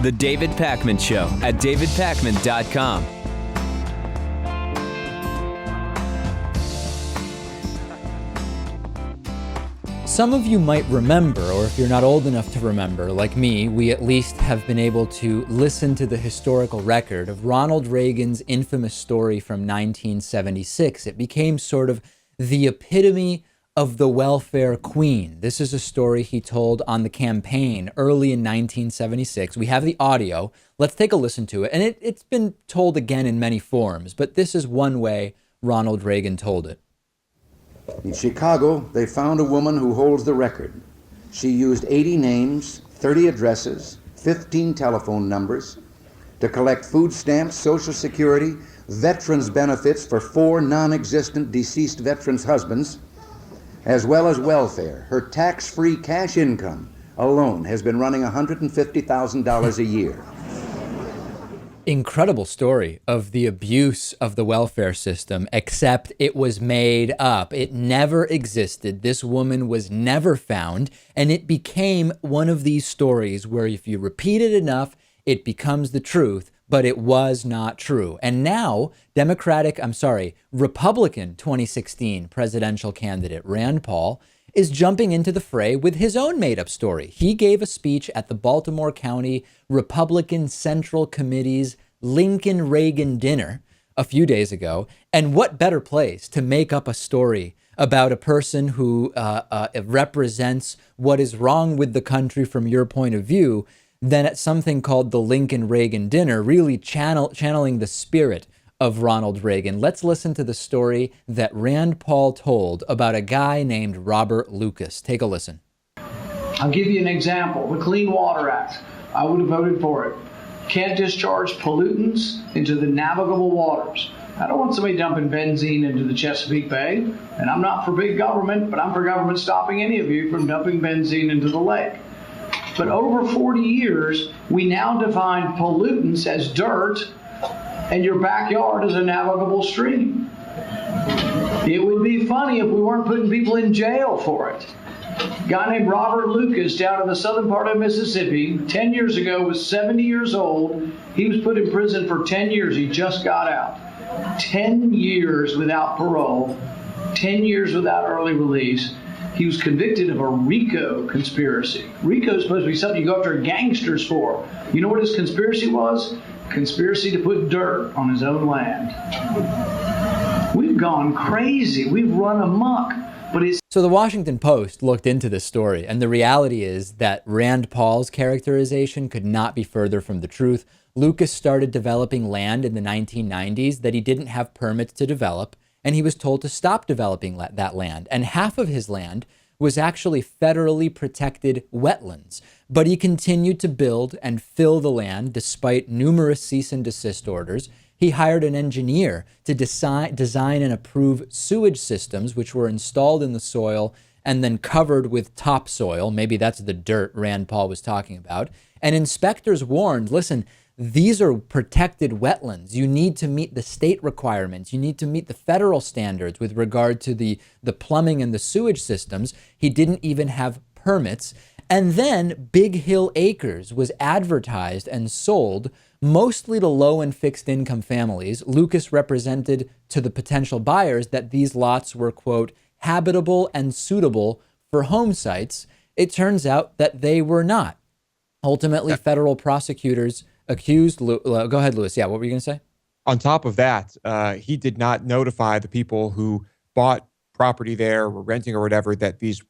The David Pakman Show at davidpakman.com. Some of you might remember, or if you're not old enough to remember, like me, we at least have been able to listen to the historical record of Ronald Reagan's infamous story from 1976. It became sort of the epitome of the welfare queen. This is a story he told on the campaign early in 1976. We have the audio. Let's take a listen to it. And it's been told again in many forms, but this is one way Ronald Reagan told it. In Chicago, they found a woman who holds the record. She used 80 names, 30 addresses, 15 telephone numbers to collect food stamps, Social Security, veterans benefits for 4 non-existent deceased veterans' husbands, as well as welfare. Her tax-free cash income alone has been running $150,000 a year. Incredible story of the abuse of the welfare system, except it was made up. It never existed. This woman was never found. And it became one of these stories where if you repeat it enough, it becomes the truth, but it was not true. And now Republican 2016 presidential candidate Rand Paul is jumping into the fray with his own made-up story. He gave a speech at the Baltimore County Republican Central Committee's Lincoln Reagan dinner a few days ago. And what better place to make up a story about a person who represents what is wrong with the country from your point of view than at something called the Lincoln Reagan dinner, really channeling the spirit of Ronald Reagan. Let's listen to the story that Rand Paul told about a guy named Robert Lucas. Take a listen. I'll give you an example. The Clean Water Act. I would have voted for it. Can't discharge pollutants into the navigable waters. I don't want somebody dumping benzene into the Chesapeake Bay. And I'm not for big government, but I'm for government stopping any of you from dumping benzene into the lake. But over 40 years, we now define pollutants as dirt, and your backyard is a navigable stream. It would be funny if we weren't putting people in jail for it. A guy named Robert Lucas down in the southern part of Mississippi, 10 years ago, was 70 years old. He was put in prison for 10 years. He just got out. 10 years without parole, 10 years without early release. He was convicted of a RICO conspiracy. RICO is supposed to be something you go after gangsters for. You know what his conspiracy was? Conspiracy to put dirt on his own land. We've gone crazy. We've run amok. So the Washington Post looked into this story, and the reality is that Rand Paul's characterization could not be further from the truth. Lucas started developing land in the 1990s that he didn't have permits to develop, and he was told to stop developing that land. And half of his land was actually federally protected wetlands. But he continued to build and fill the land despite numerous cease and desist orders. He hired an engineer to design and approve sewage systems, which were installed in the soil and then covered with topsoil. Maybe that's the dirt Rand Paul was talking about. And inspectors warned, listen, these are protected wetlands. You need to meet the state requirements. You need to meet the federal standards with regard to the plumbing and the sewage systems. He didn't even have permits. And then Big Hill Acres was advertised and sold mostly to low and fixed income families. Lucas represented to the potential buyers that these lots were, quote, habitable and suitable for home sites. It turns out that they were not. Ultimately, federal prosecutors accused, go ahead, Louis. Yeah, what were you going to say? On top of that, he did not notify the people who bought property there, were renting or whatever, that these,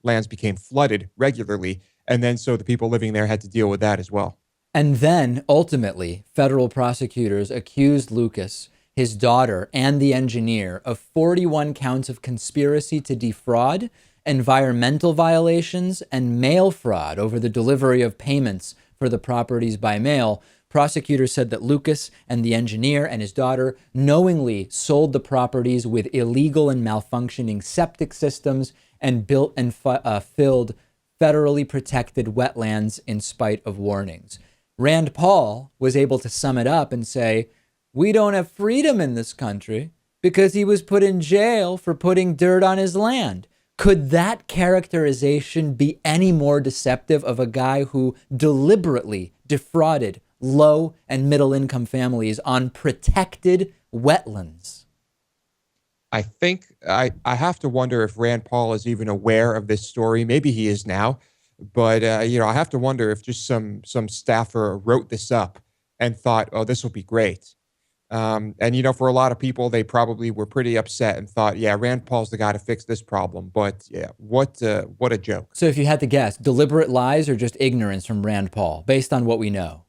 lands became flooded regularly. And then so the people living there had to deal with that as well. And then ultimately, federal prosecutors accused Lucas, his daughter, and the engineer of 41 counts of conspiracy to defraud, environmental violations, and mail fraud over the delivery of payments for the properties by mail. Prosecutors said that Lucas and the engineer and his daughter knowingly sold the properties with illegal and malfunctioning septic systems and built and filled federally protected wetlands in spite of warnings. Rand Paul was able to sum it up and say, we don't have freedom in this country because he was put in jail for putting dirt on his land. Could that characterization be any more deceptive of a guy who deliberately defrauded low and middle income families on protected wetlands? I think I have to wonder if Rand Paul is even aware of this story. Maybe he is now, but I have to wonder if just some staffer wrote this up and thought, "Oh, this will be great." And for a lot of people, they probably were pretty upset and thought, "Yeah, Rand Paul's the guy to fix this problem." But yeah, what a joke. So if you had to guess, deliberate lies or just ignorance from Rand Paul, based on what we know?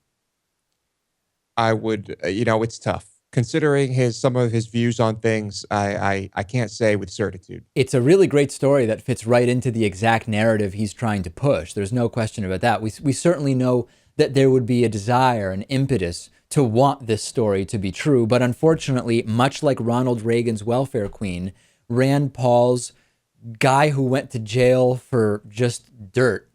I would, it's tough. Considering some of his views on things, I can't say with certitude. It's a really great story that fits right into the exact narrative he's trying to push. There's no question about that. We certainly know that there would be a desire, an impetus to want this story to be true. But unfortunately, much like Ronald Reagan's welfare queen, Rand Paul's guy who went to jail for just dirt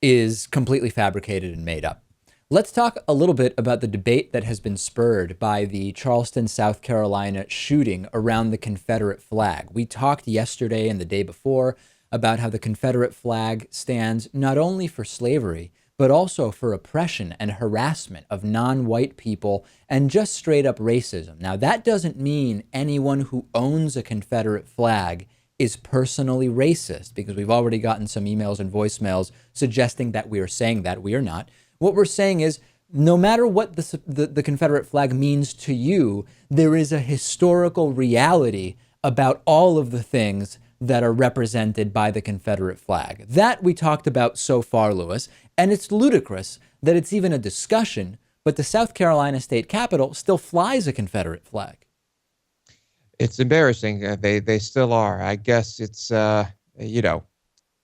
is completely fabricated and made up. Let's talk a little bit about the debate that has been spurred by the Charleston, South Carolina shooting around the Confederate flag. We talked yesterday and the day before about how the Confederate flag stands not only for slavery, but also for oppression and harassment of non-white people and just straight up racism. Now, that doesn't mean anyone who owns a Confederate flag is personally racist, because we've already gotten some emails and voicemails suggesting that we are saying that. We are not. What we're saying is, no matter what the Confederate flag means to you, there is a historical reality about all of the things that are represented by the Confederate flag. That we talked about so far, Lewis, and it's ludicrous that it's even a discussion, but the South Carolina state capitol still flies a Confederate flag. It's embarrassing. They still are. I guess it's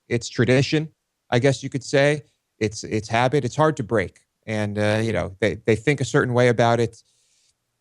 it's tradition. I guess you could say it's habit. It's hard to break, and they think a certain way about it,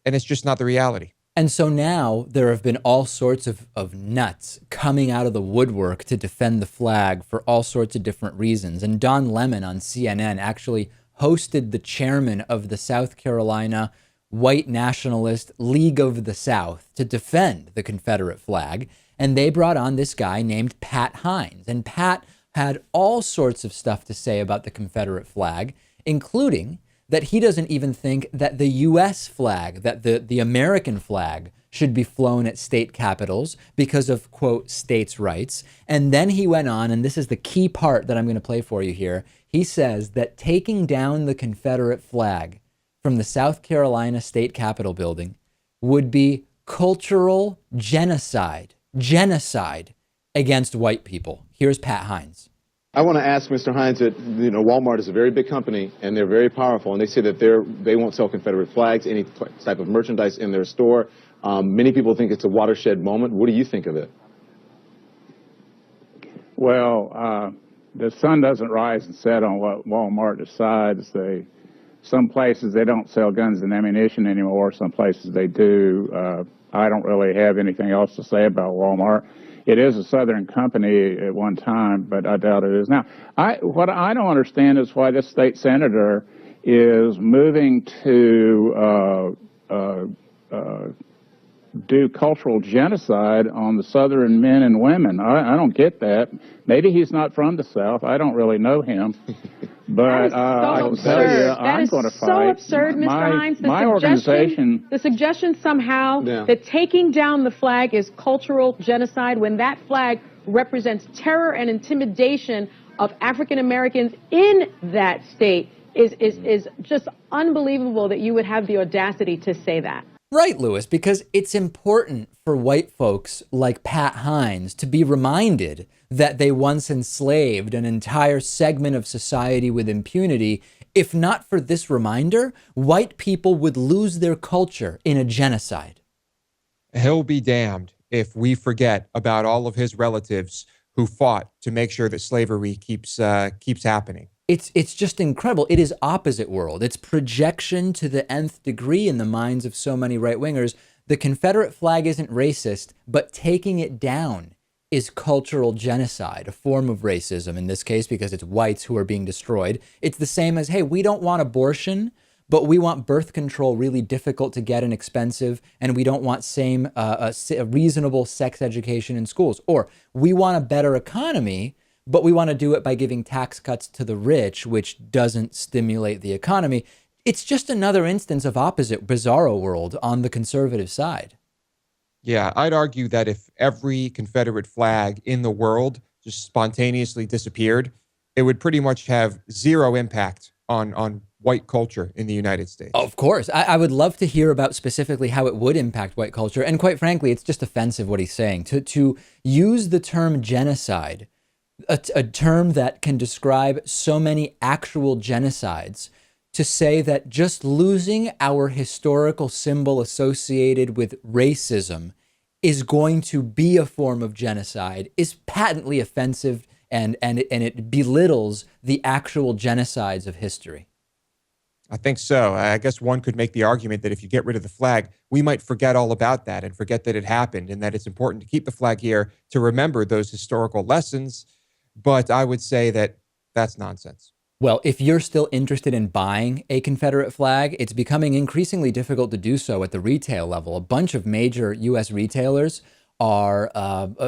and it's just not the reality. And so now there have been all sorts of nuts coming out of the woodwork to defend the flag for all sorts of different reasons. And Don Lemon on CNN actually hosted the chairman of the South Carolina White Nationalist League of the South to defend the Confederate flag. And they brought on this guy named Pat Hines. And Pat had all sorts of stuff to say about the Confederate flag, including that he doesn't even think that the U.S. flag, that the American flag, should be flown at state capitals because of, quote, states' rights. And then he went on, and this is the key part that I'm going to play for you here. He says that taking down the Confederate flag from the South Carolina State Capitol building would be cultural genocide against white people. Here's Pat Hines. I want to ask Mr. Hines that, Walmart is a very big company and they're very powerful, and they say that they won't sell Confederate flags, any type of merchandise in their store. Many people think it's a watershed moment. What do you think of it? Well, the sun doesn't rise and set on what Walmart decides. Some places they don't sell guns and ammunition anymore. Some places they do. I don't really have anything else to say about Walmart. It is a Southern company at one time, but I doubt it is now. What I don't understand is why this state senator is moving to do cultural genocide on the Southern men and women. I don't get that. Maybe he's not from the South. I don't really know him. But I can tell you, I'm going to fight. So absurd, Mr. Hines. The suggestion somehow that taking down the flag is cultural genocide when that flag represents terror and intimidation of African Americans in that state is just unbelievable that you would have the audacity to say that. Right, Lewis, because it's important for white folks like Pat Hines to be reminded that they once enslaved an entire segment of society with impunity. If not for this reminder, white people would lose their culture in a genocide. He'll be damned if we forget about all of his relatives who fought to make sure that slavery keeps happening. It's just incredible. It is opposite world. It's projection to the nth degree in the minds of so many right-wingers. The Confederate flag isn't racist, but taking it down is cultural genocide, a form of racism in this case, because it's whites who are being destroyed. It's the same as, hey, we don't want abortion, but we want birth control really difficult to get and expensive, and we don't want a reasonable sex education in schools. Or we want a better economy, but we want to do it by giving tax cuts to the rich, which doesn't stimulate the economy. It's just another instance of opposite bizarro world on the conservative side. Yeah, I'd argue that if every Confederate flag in the world just spontaneously disappeared, it would pretty much have zero impact on white culture in the United States. Of course. I would love to hear about specifically how it would impact white culture. And quite frankly, it's just offensive what he's saying. To use the term genocide, a term that can describe so many actual genocides, to say that just losing our historical symbol associated with racism is going to be a form of genocide is patently offensive, and it belittles the actual genocides of history. I think so. I guess one could make the argument that if you get rid of the flag, we might forget all about that and forget that it happened, and that it's important to keep the flag here to remember those historical lessons. But I would say that that's nonsense. Well, if you're still interested in buying a Confederate flag, it's becoming increasingly difficult to do so at the retail level. A bunch of major U.S. retailers are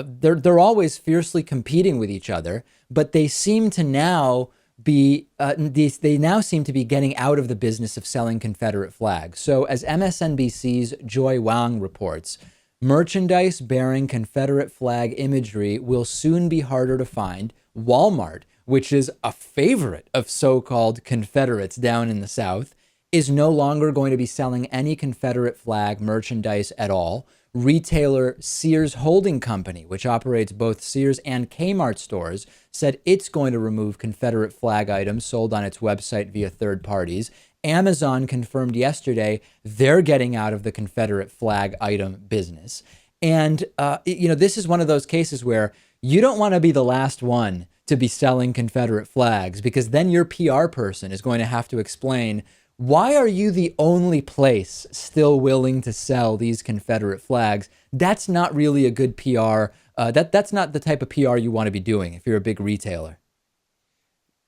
they're always fiercely competing with each other, but they seem to now be getting out of the business of selling Confederate flags. So, as MSNBC's Joy Wang reports, merchandise bearing Confederate flag imagery will soon be harder to find. Walmart, which is a favorite of so-called Confederates down in the South, is no longer going to be selling any Confederate flag merchandise at all. Retailer Sears Holding Company, which operates both Sears and Kmart stores, said it's going to remove Confederate flag items sold on its website via third parties. Amazon confirmed yesterday they're getting out of the Confederate flag item business. And, this is one of those cases where you don't want to be the last one to be selling Confederate flags, because then your PR person is going to have to explain, why are you the only place still willing to sell these Confederate flags? That's not really a good PR. That's not the type of PR you want to be doing if you're a big retailer.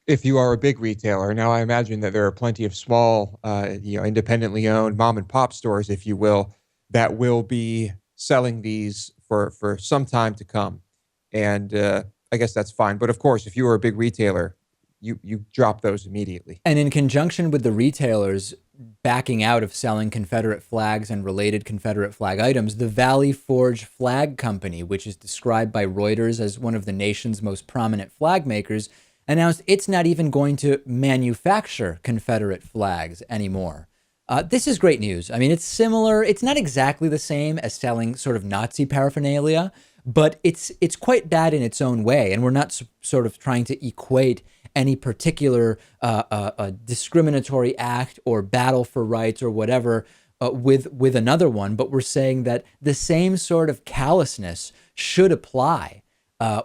If you are a big retailer. Now, I imagine that there are plenty of small, independently owned mom and pop stores, if you will, that will be selling these for some time to come. And I guess that's fine. But of course, if you are a big retailer, you drop those immediately. And in conjunction with the retailers backing out of selling Confederate flags and related Confederate flag items, the Valley Forge Flag Company, which is described by Reuters as one of the nation's most prominent flag makers, announced it's not even going to manufacture Confederate flags anymore. This is great news. I mean, it's similar. It's not exactly the same as selling sort of Nazi paraphernalia, but it's quite bad in its own way. And we're not sort of trying to equate any particular discriminatory act or battle for rights or whatever with another one. But we're saying that the same sort of callousness should apply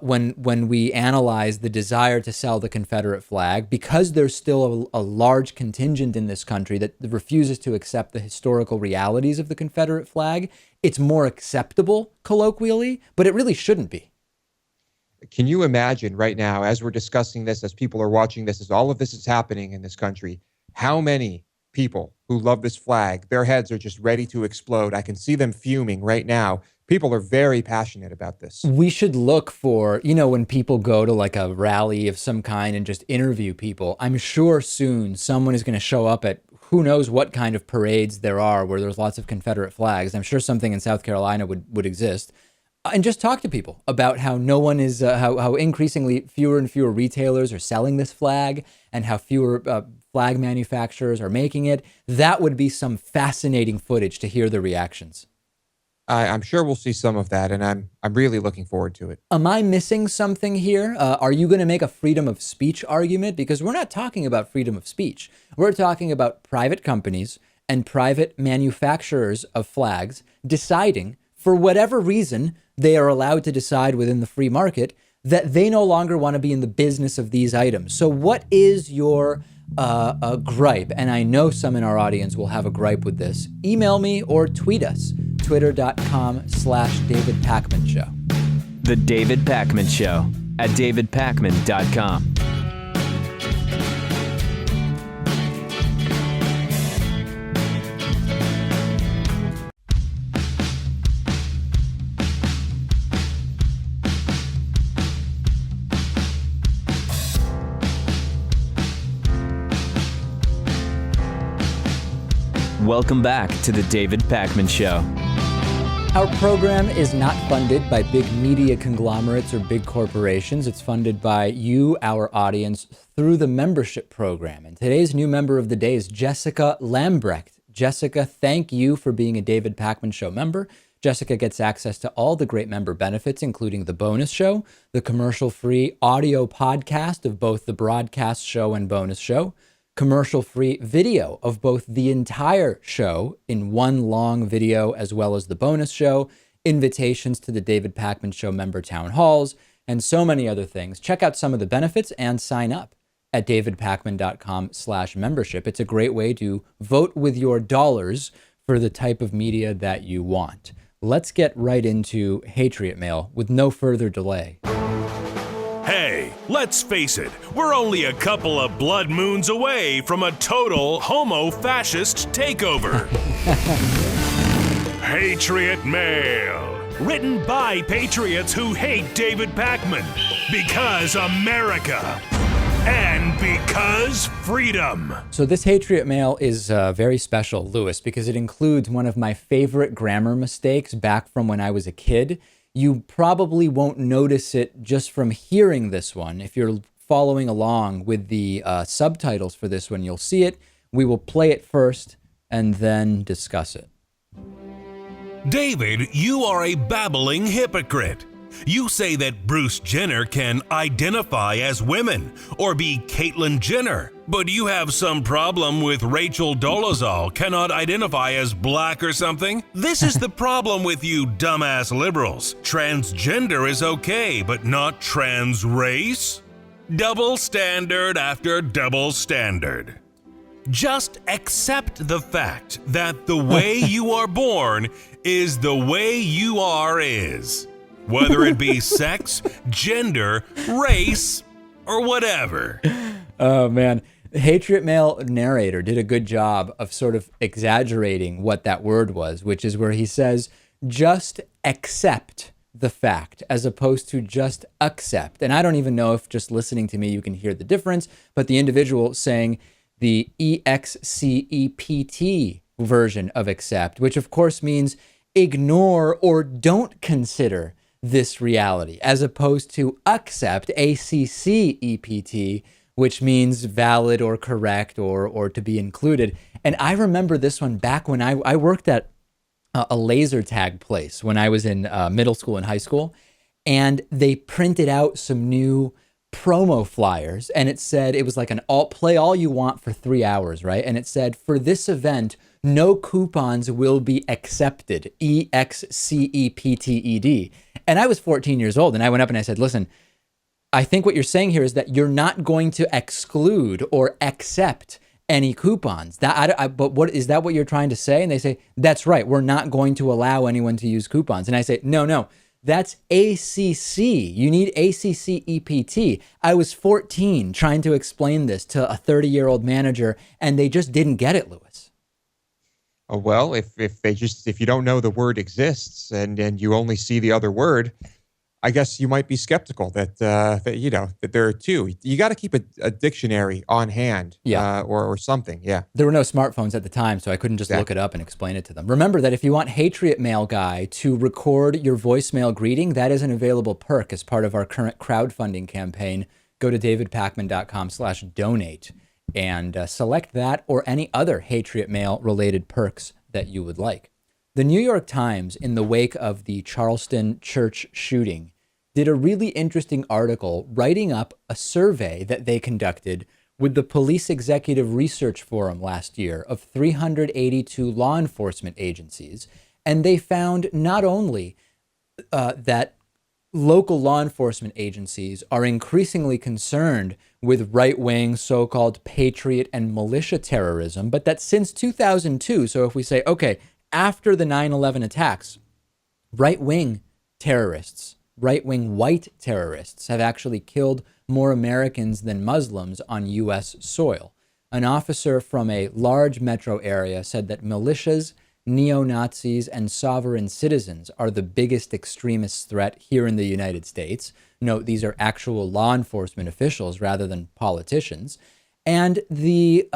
when we analyze the desire to sell the Confederate flag, because there's still a large contingent in this country that refuses to accept the historical realities of the Confederate flag. It's more acceptable colloquially, but it really shouldn't be. Can you imagine right now, as we're discussing this, as people are watching this, as all of this is happening in this country, how many people who love this flag, their heads are just ready to explode? I can see them fuming right now. People are very passionate about this. We should look for, when people go to like a rally of some kind and just interview people, I'm sure soon someone is going to show up at who knows what kind of parades there are where there's lots of Confederate flags. I'm sure something in South Carolina would exist. And just talk to people about how no one is, how increasingly fewer and fewer retailers are selling this flag, and how fewer flag manufacturers are making it. That would be some fascinating footage to hear the reactions. I'm sure we'll see some of that, and I'm really looking forward to it. Am I missing something here? Are you going to make a freedom of speech argument? Because we're not talking about freedom of speech. We're talking about private companies and private manufacturers of flags deciding, for whatever reason they are allowed to decide within the free market, that they no longer want to be in the business of these items. So what is your gripe? And I know some in our audience will have a gripe with this. Email me or tweet us, twitter.com/David Pakman Show. The David Pakman Show at davidpakman.com. Welcome back to the David Pakman Show. Our program is not funded by big media conglomerates or big corporations. It's funded by you, our audience, through the membership program. And today's new member of the day is Jessica Lambrecht. Jessica, thank you for being a David Pakman Show member. Jessica gets access to all the great member benefits, including the bonus show, the commercial-free audio podcast of both the broadcast show and bonus show, commercial-free video of both the entire show in one long video, as well as the bonus show, invitations to the David Pakman Show member town halls, and so many other things. Check out some of the benefits and sign up at davidpakman.com/membership. It's a great way to vote with your dollars for the type of media that you want. Let's get right into Hatriot Mail with no further delay. Hey, let's face it, we're only a couple of blood moons away from a total homo-fascist takeover. Hatriot Mail, written by patriots who hate David Pakman, because America, and because freedom. So this Hatriot Mail is very special, Lewis, because it includes one of my favorite grammar mistakes back from when I was a kid. You probably won't notice it just from hearing this one. If you're following along with the subtitles for this one, you'll see it. We will play it first and then discuss it. David, you are a babbling hypocrite. You say that Bruce Jenner can identify as women or be Caitlyn Jenner, but you have some problem with Rachel Dolezal cannot identify as black or something? This is the problem with you dumbass liberals. Transgender is okay, but not trans race? Double standard after double standard. Just accept the fact that the way you are born is the way you are is. Whether it be sex, gender, race, or whatever. Oh, man. The Hatriot Mail narrator did a good job of sort of exaggerating what that word was, which is where he says, just accept the fact, as opposed to just accept. And I don't even know if just listening to me you can hear the difference, but the individual saying the EXCEPT version of accept, which of course means ignore or don't consider this reality, as opposed to accept, ACCEPT, which means valid or correct or to be included. And I remember this one back when I worked at a laser tag place when I was in middle school and high school, and they printed out some new promo flyers, and it said, it was like an play all you want for 3 hours, right? And it said, for this event, no coupons will be accepted, EXCEPTED. And I was 14 years old, and I went up and I said, listen, I think what you're saying here is that you're not going to exclude or accept any coupons. But what is that what you're trying to say? And they say, that's right, we're not going to allow anyone to use coupons. And I say, no, that's ACC. You need ACCEPT. I was 14 trying to explain this to a 30-year-old manager, and they just didn't get it, Lewis. Oh, well, if you don't know the word exists and you only see the other word, I guess you might be skeptical that there are two. You got to keep a dictionary on hand, or something. Yeah. There were no smartphones at the time, so I couldn't just look it up and explain it to them. Remember that if you want Hatriot Mail Guy to record your voicemail greeting, that is an available perk as part of our current crowdfunding campaign. Go to davidpakman.com/donate and select that or any other Hatriot Mail related perks that you would like. The New York Times, in the wake of the Charleston church shooting, did a really interesting article writing up a survey that they conducted with the Police Executive Research Forum last year of 382 law enforcement agencies. And they found not only that local law enforcement agencies are increasingly concerned with right-wing so-called patriot and militia terrorism, but that since 2002, so if we say, okay, after the 9/11 attacks, right-wing terrorists, right-wing white terrorists have actually killed more Americans than Muslims on U.S. soil. An officer from a large metro area said that militias, neo-Nazis, and sovereign citizens are the biggest extremist threat here in the United States. Note, these are actual law enforcement officials rather than politicians. And the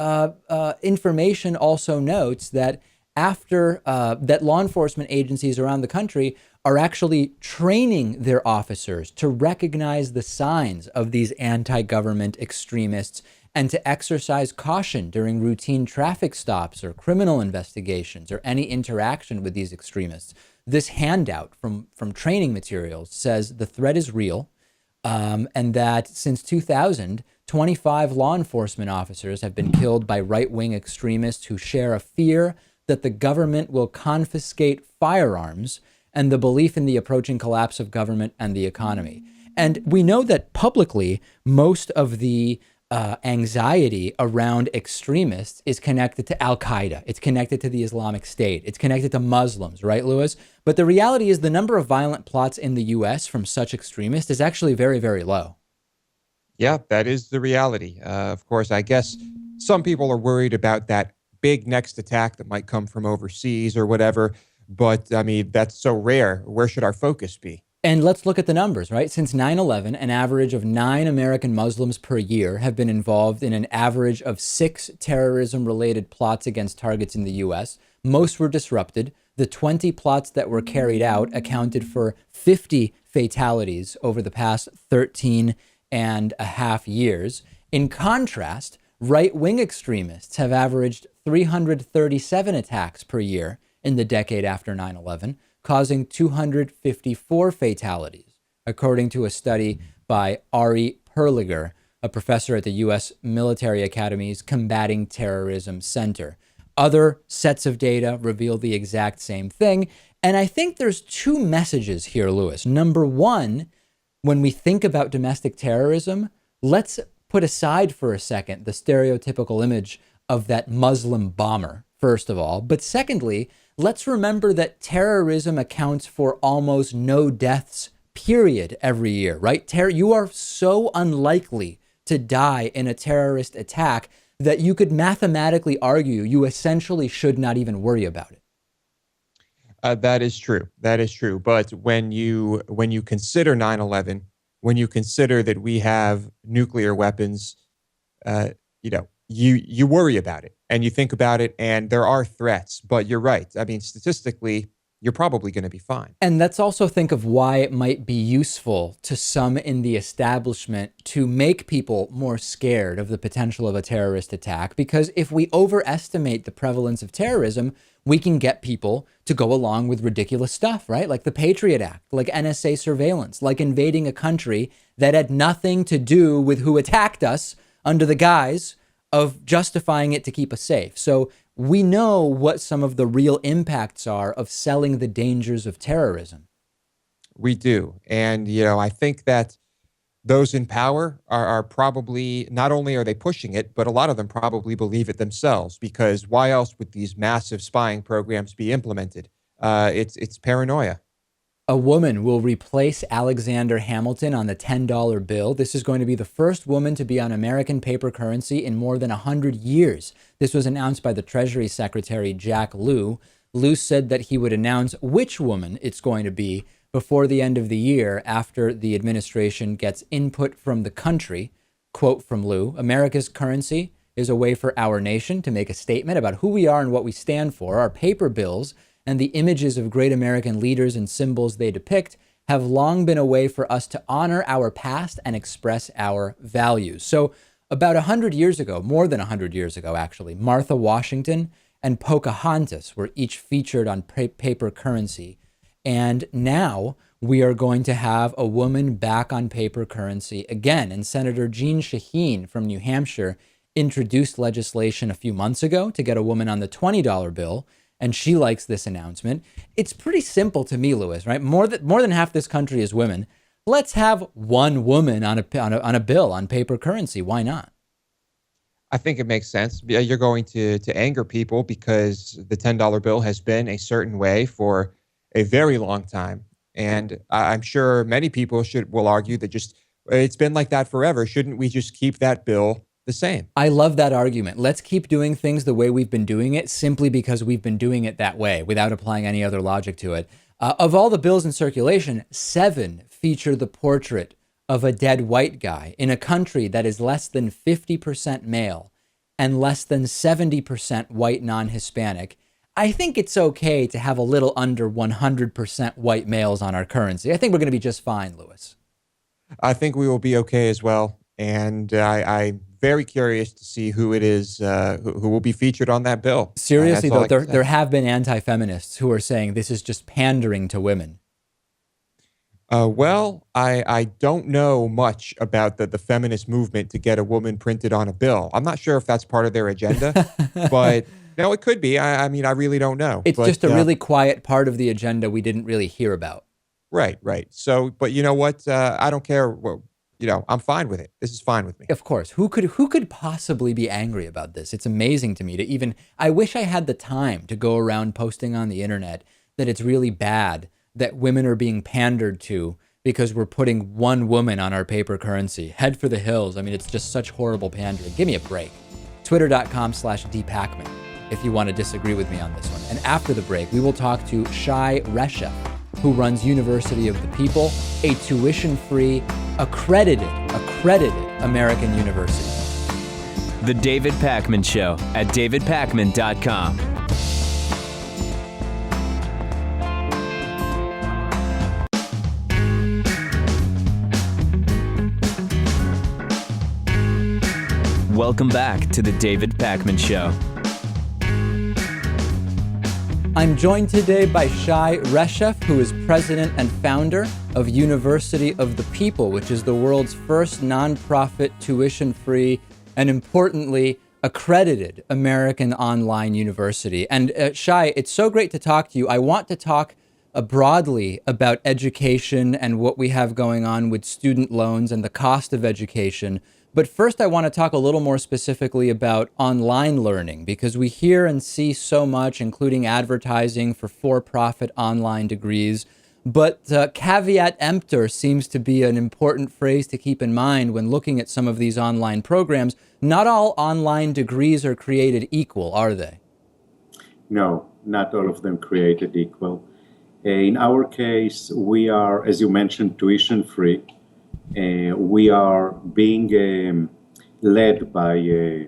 information also notes that after that law enforcement agencies around the country are actually training their officers to recognize the signs of these anti-government extremists and to exercise caution during routine traffic stops or criminal investigations or any interaction with these extremists. This handout from training materials says the threat is real, and that since 2000, 25 law enforcement officers have been killed by right-wing extremists who share a fear that the government will confiscate firearms and the belief in the approaching collapse of government and the economy. And we know that publicly, most of the anxiety around extremists is connected to Al-Qaeda. It's connected to the Islamic State. It's connected to Muslims, right, Lewis? But the reality is the number of violent plots in the U.S. from such extremists is actually very, very low. Yeah, that is the reality. Of course, I guess some people are worried about that big next attack that might come from overseas or whatever. But I mean, that's so rare. Where should our focus be? And let's look at the numbers, right? Since 9/11, an average of 9 American Muslims per year have been involved in an average of 6 terrorism-related plots against targets in the U.S. Most were disrupted. The 20 plots that were carried out accounted for 50 fatalities over the past 13 and a half years. In contrast, right-wing extremists have averaged 337 attacks per year in the decade after 9/11, causing 254 fatalities, according to a study by Ari Perliger, a professor at the U.S. Military Academy's Combating Terrorism Center. Other sets of data reveal the exact same thing. And I think there's 2 messages here, Lewis. Number one, when we think about domestic terrorism, let's put aside for a second the stereotypical image of that Muslim bomber, first of all. But secondly, let's remember that terrorism accounts for almost no deaths, period, every year, right? You are so unlikely to die in a terrorist attack that you could mathematically argue you essentially should not even worry about it. That is true. That is true. But when you consider 9/11, when you consider that we have nuclear weapons, you worry about it and you think about it, and there are threats. But you're right. I mean, statistically, you're probably going to be fine. And let's also think of why it might be useful to some in the establishment to make people more scared of the potential of a terrorist attack. Because if we overestimate the prevalence of terrorism, we can get people to go along with ridiculous stuff, right? Like the Patriot Act, like NSA surveillance, like invading a country that had nothing to do with who attacked us under the guise of justifying it to keep us safe. So we know what some of the real impacts are of selling the dangers of terrorism. We do. And, I think that those in power are probably, not only are they pushing it, but a lot of them probably believe it themselves, because why else would these massive spying programs be implemented? It's paranoia. A woman will replace Alexander Hamilton on the $10 bill. This is going to be the first woman to be on American paper currency in more than 100 years. This was announced by the Treasury Secretary, Jack Lew. Lew said that he would announce which woman it's going to be before the end of the year after the administration gets input from the country. Quote from Lew, "America's currency is a way for our nation to make a statement about who we are and what we stand for. Our paper bills and the images of great American leaders and symbols they depict have long been a way for us to honor our past and express our values." So about 100 years ago, more than 100 years ago, actually, Martha Washington and Pocahontas were each featured on paper currency. And now we are going to have a woman back on paper currency again. And Senator Jeanne Shaheen from New Hampshire introduced legislation a few months ago to get a woman on the $20 bill. And she likes this announcement. It's pretty simple to me, Lewis, right? More than half this country is women. Let's have one woman on a bill on paper currency. Why not? I think it makes sense. You're going to anger people because the $10 bill has been a certain way for a very long time. And I'm sure many people will argue that it's been like that forever. Shouldn't we just keep that bill the same? I love that argument. Let's keep doing things the way we've been doing it simply because we've been doing it that way without applying any other logic to it. Of all the bills in circulation, 7 feature the portrait of a dead white guy in a country that is less than 50% male and less than 70% white non-Hispanic, I think it's okay to have a little under 100% white males on our currency. I think we're going to be just fine, Louis. I think we will be okay as well. And I'm very curious to see who it is who will be featured on that bill. Seriously, though, there have been anti-feminists who are saying this is just pandering to women. Well, I don't know much about the feminist movement to get a woman printed on a bill. I'm not sure if that's part of their agenda, but no, it could be. I mean, I really don't know. It's just a really quiet part of the agenda we didn't really hear about. Right. So, but you know what? I don't care. Well, I'm fine with it. This is fine with me. Of course. Who could possibly be angry about this? It's amazing to me to even, I wish I had the time to go around posting on the internet that it's really bad that women are being pandered to because we're putting one woman on our paper currency. Head for the hills. I mean, it's just such horrible pandering. Give me a break. Twitter.com/dpacman if you want to disagree with me on this one. And after the break, we will talk to Shai Reshef, who runs University of the People, a tuition-free, accredited American university. The David Pakman Show at davidpakman.com. Welcome back to The David Pakman Show. I'm joined today by Shai Reshef, who is president and founder of University of the People, which is the world's first nonprofit, tuition-free, and importantly, accredited American online university. And Shai, it's so great to talk to you. I want to talk broadly about education and what we have going on with student loans and the cost of education. But first, I want to talk a little more specifically about online learning, because we hear and see so much, including advertising for for-profit online degrees. But caveat emptor seems to be an important phrase to keep in mind when looking at some of these online programs. Not all online degrees are created equal, are they? No, not all of them created equal. In our case, we are, as you mentioned, tuition-free. We are being led by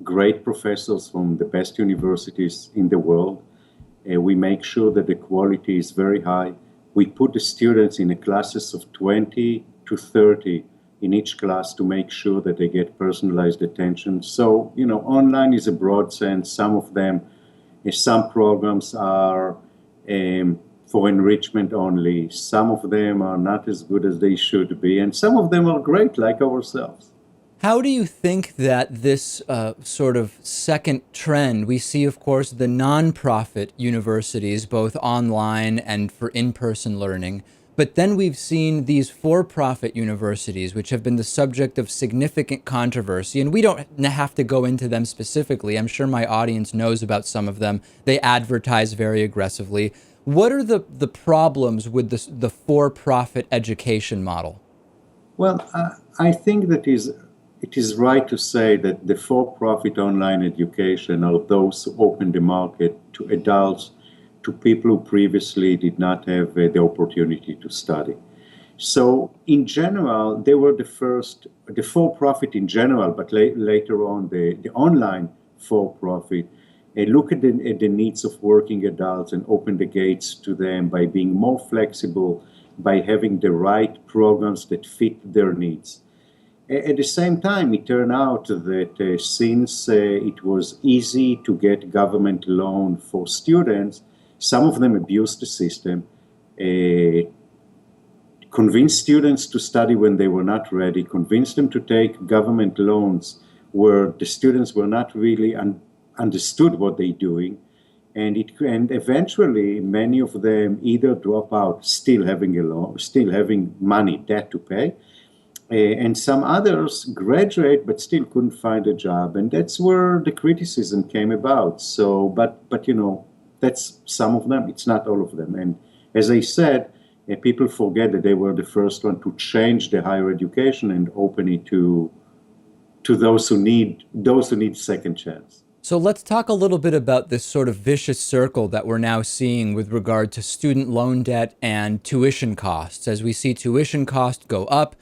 great professors from the best universities in the world. We make sure that the quality is very high. We put the students in classes of 20 to 30 in each class to make sure that they get personalized attention. So, online is a broad sense. Some of them, some programs are for enrichment only. Some of them are not as good as they should be, and some of them are great, like ourselves. How do you think that this sort of second trend, we see, of course, the nonprofit universities, both online and for in-person learning, but then we've seen these for-profit universities, which have been the subject of significant controversy, and we don't have to go into them specifically. I'm sure my audience knows about some of them. They advertise very aggressively. What are the problems with the for-profit education model? Well, I think that it is right to say that the for-profit online education are those who open the market to adults, to people who previously did not have the opportunity to study. So in general, they were the first, the for-profit in general, but later on the online for-profit, look at the needs of working adults and open the gates to them by being more flexible, by having the right programs that fit their needs. At the same time, it turned out that since it was easy to get government loan for students, some of them abused the system, convinced students to study when they were not ready, convinced them to take government loans where the students were not really understood what they're doing, and eventually many of them either drop out still having a loan, still having money, debt to pay, and some others graduate but still couldn't find a job, and that's where the criticism came about. So, but that's some of them. It's not all of them. And as I said, people forget that they were the first one to change the higher education and open it to those who need second chance. So let's talk a little bit about this sort of vicious circle that we're now seeing with regard to student loan debt and tuition costs. As we see tuition costs go up,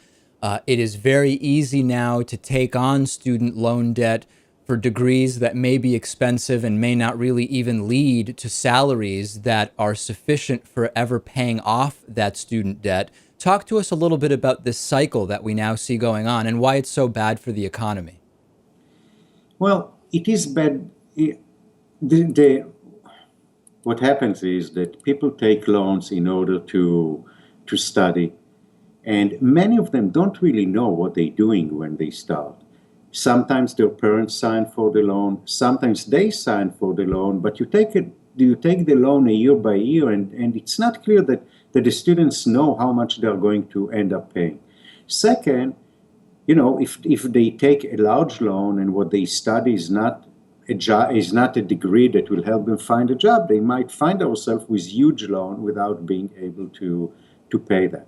It is very easy now to take on student loan debt for degrees that may be expensive and may not really even lead to salaries that are sufficient for ever paying off that student debt. Talk to us a little bit about this cycle that we now see going on and why it's so bad for the economy. Well, it is bad. What happens is that people take loans in order to study, and many of them don't really know what they're doing when they start. Sometimes their parents sign for the loan, sometimes they sign for the loan, but you take the loan a year by year, and it's not clear that the students know how much they're going to end up paying. Second, if they take a large loan and what they study is not a degree that will help them find a job, they might find themselves with huge loan without being able to pay that.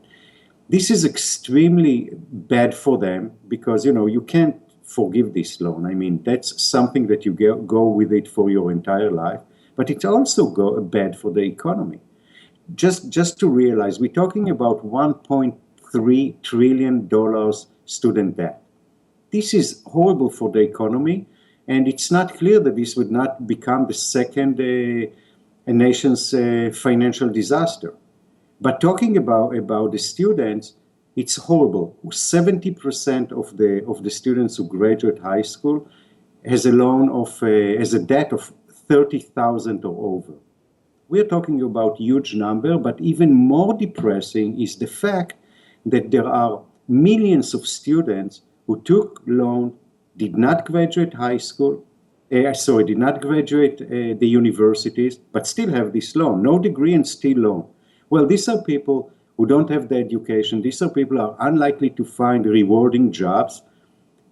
This is extremely bad for them because, you can't forgive this loan. I mean, that's something that you go with it for your entire life, but it's also bad for the economy. Just to realize, we're talking about $1.3 trillion student debt. This is horrible for the economy, and it's not clear that this would not become the second nation's financial disaster. But talking about the students, it's horrible. 70% of the students who graduate high school has a debt of $30,000 or over. We're talking about huge number, but even more depressing is the fact that there are millions of students who took loan, did not graduate high school, did not graduate the universities, but still have this loan, no degree and still loan. Well, these are people who don't have the education. These are people who are unlikely to find rewarding jobs.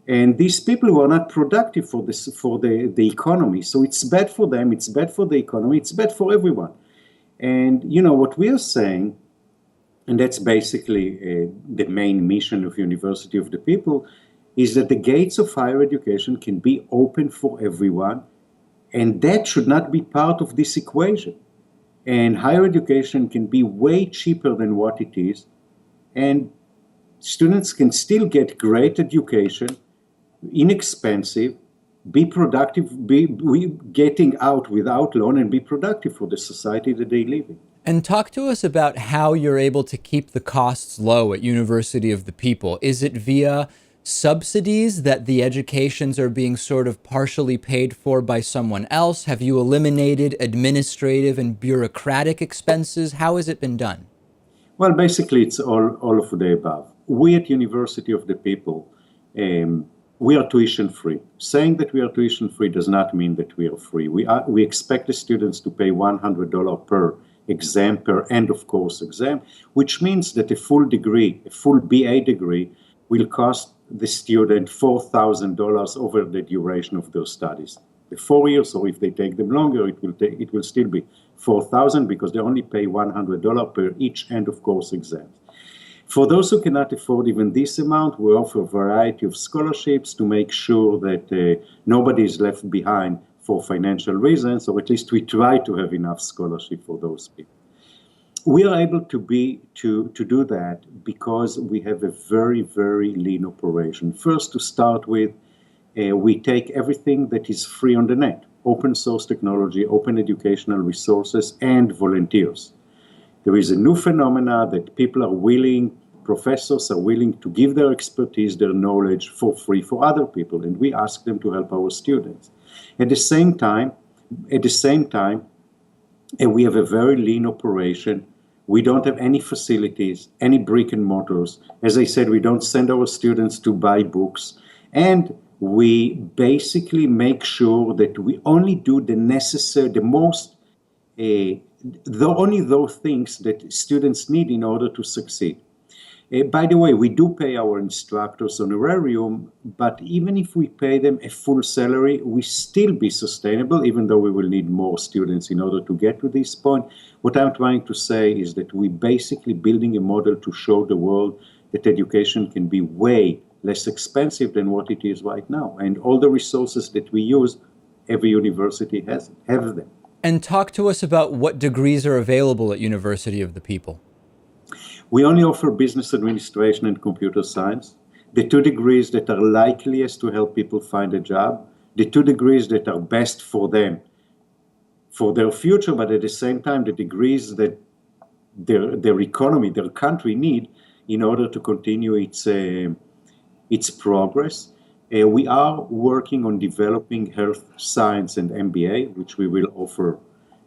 And these people who are not productive for the economy. So it's bad for them, it's bad for the economy, it's bad for everyone. And, what we are saying, and that's basically the main mission of University of the People, is that the gates of higher education can be open for everyone, and that should not be part of this equation. And higher education can be way cheaper than what it is, and students can still get great education, inexpensive, be productive, be getting out without loan, and be productive for the society that they live in. And talk to us about how you're able to keep the costs low at University of the People. Is it via subsidies that the educations are being sort of partially paid for by someone else? Have you eliminated administrative and bureaucratic expenses? How has it been done? Well, basically, it's all of the above. We at University of the People, we are tuition free. Saying that we are tuition free does not mean that we are free. We expect the students to pay $100 per exam, per end of course exam, which means that a full BA degree, will cost the student $4,000 over the duration of their studies. The 4 years, or if they take them longer, it will still be $4,000 because they only pay $100 per each end of course exam. For those who cannot afford even this amount, we offer a variety of scholarships to make sure that nobody is left behind for financial reasons, or at least we try to have enough scholarship for those people. We are able to do that because we have a very, very lean operation. First, to start with, we take everything that is free on the net, open source technology, open educational resources, and volunteers. There is a new phenomena that professors are willing to give their expertise, their knowledge for free for other people, and we ask them to help our students. At the same time, we have a very lean operation. We don't have any facilities, any brick and mortars. As I said, we don't send our students to buy books. And we basically make sure that we only do the necessary, only those things that students need in order to succeed. By the way, we do pay our instructors honorarium, but even if we pay them a full salary, we still be sustainable, even though we will need more students in order to get to this point. What I'm trying to say is that we're basically building a model to show the world that education can be way less expensive than what it is right now. And all the resources that we use, every university have them. And talk to us about what degrees are available at University of the People. We only offer business administration and computer science, the 2 degrees that are likeliest to help people find a job, the 2 degrees that are best for them, for their future, but at the same time, the degrees that their economy, their country need in order to continue its progress. We are working on developing health science and MBA, which we will offer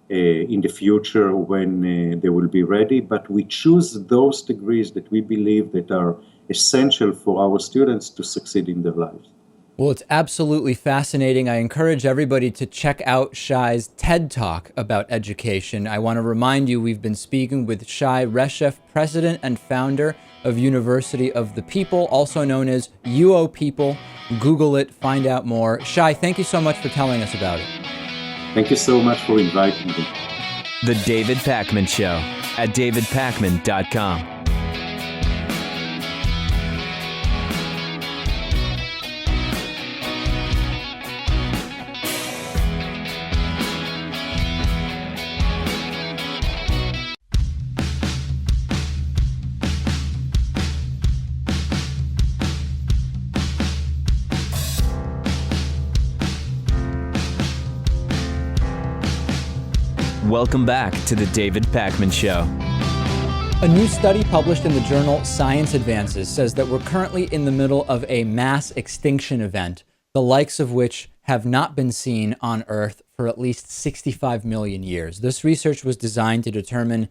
in the future when they will be ready. But we choose those degrees that we believe that are essential for our students to succeed in their lives. Well, it's absolutely fascinating. I encourage everybody to check out Shai's TED Talk about education. I want to remind you, we've been speaking with Shai Reshef, president and founder of University of the People, also known as UoPeople. Google it, find out more. Shai, thank you so much for telling us about it. Thank you so much for inviting me. The David Pakman Show at davidpakman.com. Welcome back to the David Pakman Show. A new study published in the journal Science Advances says that we're currently in the middle of a mass extinction event, the likes of which have not been seen on Earth for at least 65 million years. This research was designed to determine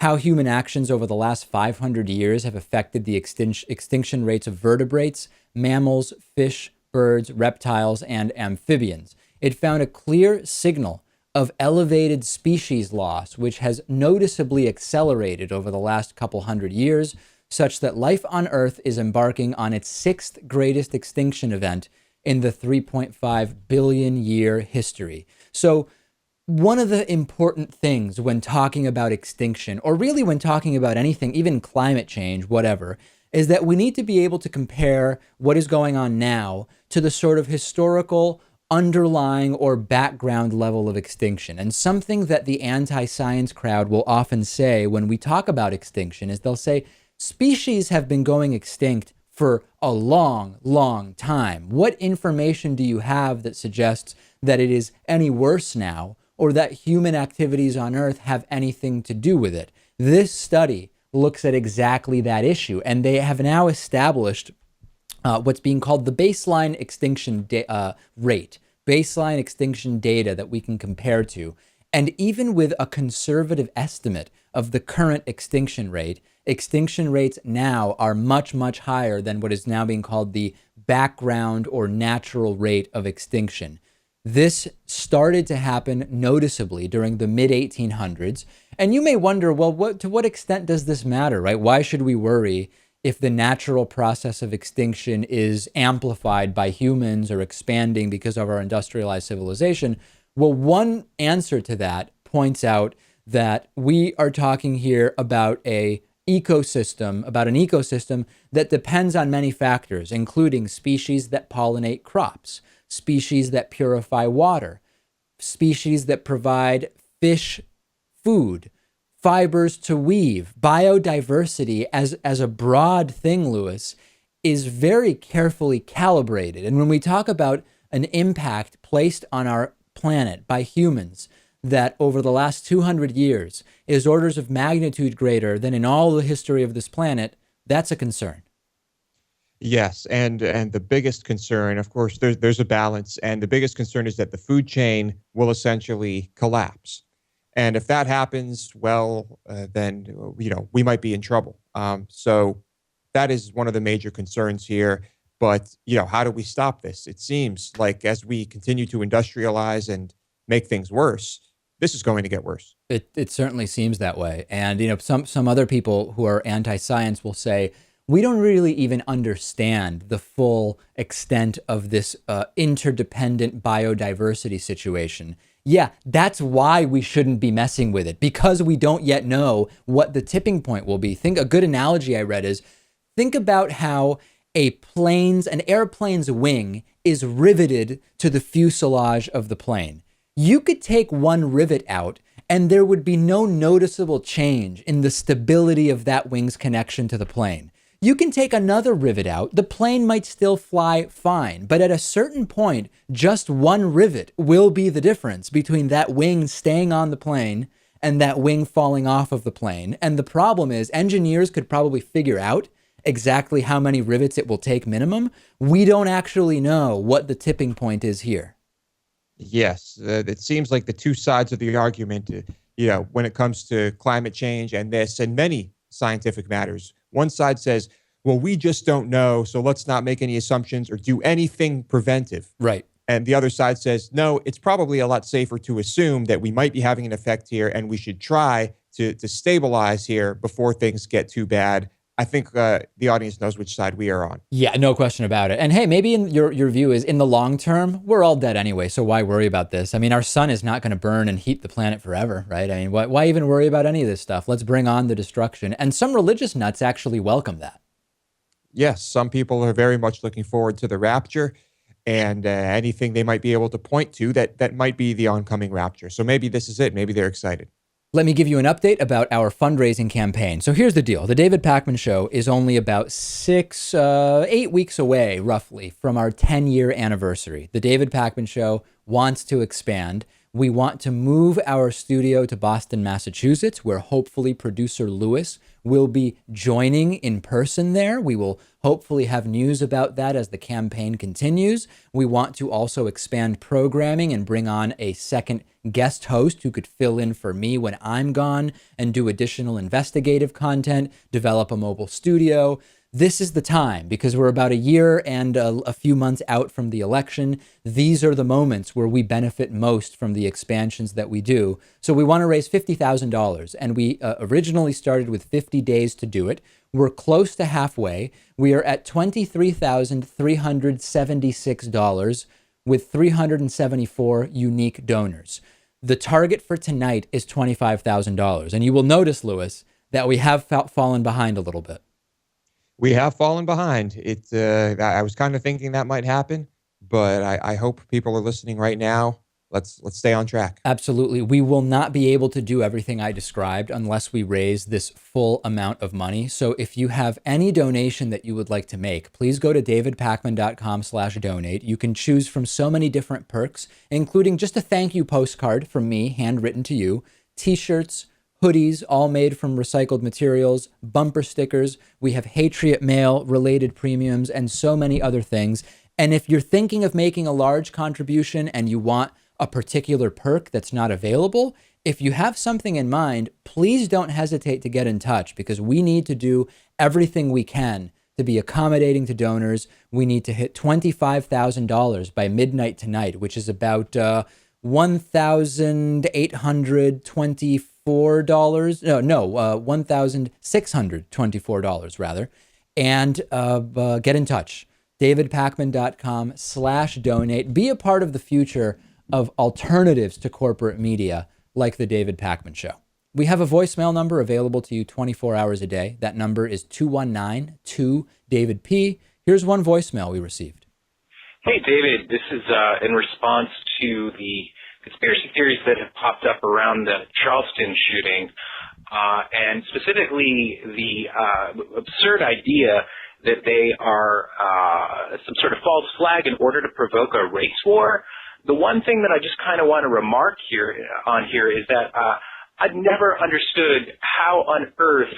how human actions over the last 500 years have affected the extinction rates of vertebrates, mammals, fish, birds, reptiles, and amphibians. It found a clear signal of elevated species loss, which has noticeably accelerated over the last couple hundred years, such that life on Earth is embarking on its 6th greatest extinction event in the 3.5 billion year history. So one of the important things when talking about extinction, or really when talking about anything, even climate change, whatever, is that we need to be able to compare what is going on now to the sort of historical underlying or background level of extinction. And something that the anti-science crowd will often say when we talk about extinction is they'll say, species have been going extinct for a long, long time. What information do you have that suggests that it is any worse now, or that human activities on Earth have anything to do with it? This study looks at exactly that issue, and they have now established what's being called the baseline extinction rate, baseline extinction data that we can compare to. And even with a conservative estimate of the current extinction rates now are much, much higher than what is now being called the background or natural rate of extinction. This started to happen noticeably during the mid-1800s. And you may wonder, well, to what extent does this matter, right? Why should we worry if the natural process of extinction is amplified by humans or expanding because of our industrialized civilization? Well, one answer to that points out that we are talking here about an ecosystem that depends on many factors, including species that pollinate crops, species that purify water, species that provide fish food, fibers to weave. Biodiversity as a broad thing, Louis, is very carefully calibrated. And when we talk about an impact placed on our planet by humans that over the last 200 years is orders of magnitude greater than in all the history of this planet, that's a concern. Yes, and the biggest concern, of course, there's a balance, and the biggest concern is that the food chain will essentially collapse. And if that happens, well, then, we might be in trouble. So that is one of the major concerns here. But, how do we stop this? It seems like as we continue to industrialize and make things worse, this is going to get worse. It certainly seems that way. And, some other people who are anti-science will say, we don't really even understand the full extent of this interdependent biodiversity situation. Yeah, that's why we shouldn't be messing with it, because we don't yet know what the tipping point will be. A good analogy I read is, think about how an airplane's wing is riveted to the fuselage of the plane. You could take one rivet out and there would be no noticeable change in the stability of that wing's connection to the plane. You can take another rivet out, the plane might still fly fine, but at a certain point, just one rivet will be the difference between that wing staying on the plane and that wing falling off of the plane. And the problem is, engineers could probably figure out exactly how many rivets it will take minimum. We don't actually know what the tipping point is here. Yes, it seems like the two sides of the argument, when it comes to climate change and this and many scientific matters. One side says, well, we just don't know, so let's not make any assumptions or do anything preventive. Right. And the other side says, no, it's probably a lot safer to assume that we might be having an effect here and we should try to stabilize here before things get too bad. I think the audience knows which side we are on. Yeah, no question about it. And hey, maybe in your view is in the long term, we're all dead anyway, so why worry about this? I mean, our sun is not going to burn and heat the planet forever, right? I mean, why even worry about any of this stuff? Let's bring on the destruction. And some religious nuts actually welcome that. Yes, some people are very much looking forward to the rapture and anything they might be able to point to that might be the oncoming rapture. So maybe this is it. Maybe they're excited. Let me give you an update about our fundraising campaign. So here's the deal. The David Pakman Show is only about 8 weeks away, roughly, from our 10-year anniversary. The David Pakman Show wants to expand. We want to move our studio to Boston, Massachusetts, where hopefully producer Lewis will be joining in person there. We will hopefully have news about that as the campaign continues. We want to also expand programming and bring on a second guest host who could fill in for me when I'm gone and do additional investigative content, develop a mobile studio. This is the time because we're about a year and a few months out from the election. These are the moments where we benefit most from the expansions that we do. So we want to raise $50,000 and we originally started with 50 days to do it. We're close to halfway. We are at $23,376 with 374 unique donors. The target for tonight is $25,000. And you will notice, Lewis, that we have fallen behind a little bit. We have fallen behind. I was kind of thinking that might happen, but I hope people are listening right now. Let's stay on track. Absolutely. We will not be able to do everything I described unless we raise this full amount of money. So if you have any donation that you would like to make, please go to davidpakman.com/donate. You can choose from so many different perks, including just a thank you postcard from me, handwritten to you, t-shirts, hoodies, all made from recycled materials, bumper stickers. We have Hatriot Mail related premiums and so many other things. And if you're thinking of making a large contribution and you want a particular perk that's not available, if you have something in mind, please don't hesitate to get in touch because we need to do everything we can to be accommodating to donors. We need to hit $25,000 by midnight tonight, which is about $1,624 rather. And get in touch. davidpakman.com/donate. Be a part of the future of alternatives to corporate media like the David Pakman Show. We have a voicemail number available to you 24 hours a day. That number is 219-2-DAVID-P. Here's one voicemail we received. Hey, David. This is in response to the conspiracy theories that have popped up around the Charleston shooting, and specifically the absurd idea that they are some sort of false flag in order to provoke a race war. The one thing that I just kind of want to remark here is that I've never understood how on earth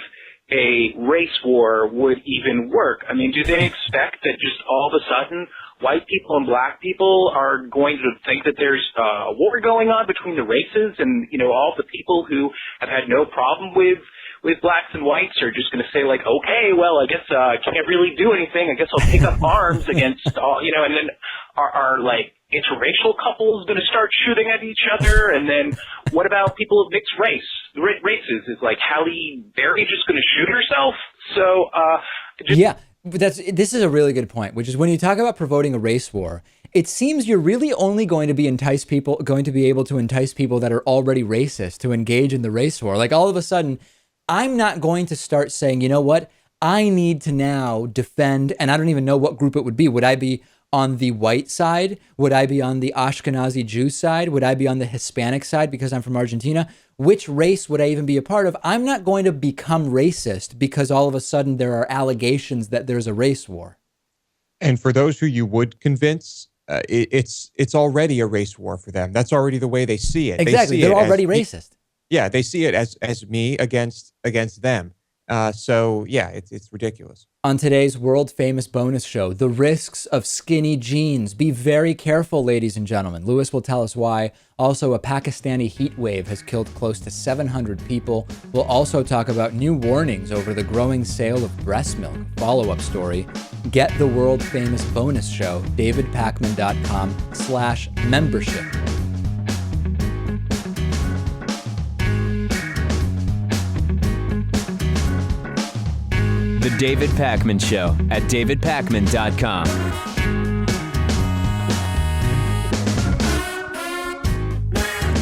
a race war would even work. I mean, do they expect that just all of a sudden white people and black people are going to think that there's a war going on between the races and, all the people who have had no problem with blacks and whites are just going to say like, okay, well, I guess I can't really do anything. I guess I'll take up arms against all, and then are like interracial couples going to start shooting at each other? And then what about people of mixed races? Is like Halle Berry just going to shoot herself? So, yeah, but this is a really good point, which is when you talk about promoting a race war, it seems you're really only going to be able to entice people that are already racist to engage in the race war. Like all of a sudden, I'm not going to start saying, you know what, I need to now defend, and I don't even know what group it would be. Would I be on the white side? Would I be on the Ashkenazi Jew side? Would I be on the Hispanic side because I'm from Argentina? Which race would I even be a part of? I'm not going to become racist because all of a sudden there are allegations that there's a race war. And for those who you would convince, it's already a race war for them. That's already the way they see it. Exactly. They're already racist. Yeah, they see it as me against them. So yeah, it's ridiculous. On today's world famous bonus show, the risks of skinny jeans. Be very careful, ladies and gentlemen. Lewis will tell us why. Also, a Pakistani heat wave has killed close to 700 people. We'll also talk about new warnings over the growing sale of breast milk. Follow-up story. Get the world famous bonus show, davidpakman.com/membership. The David Pakman Show at davidpakman.com.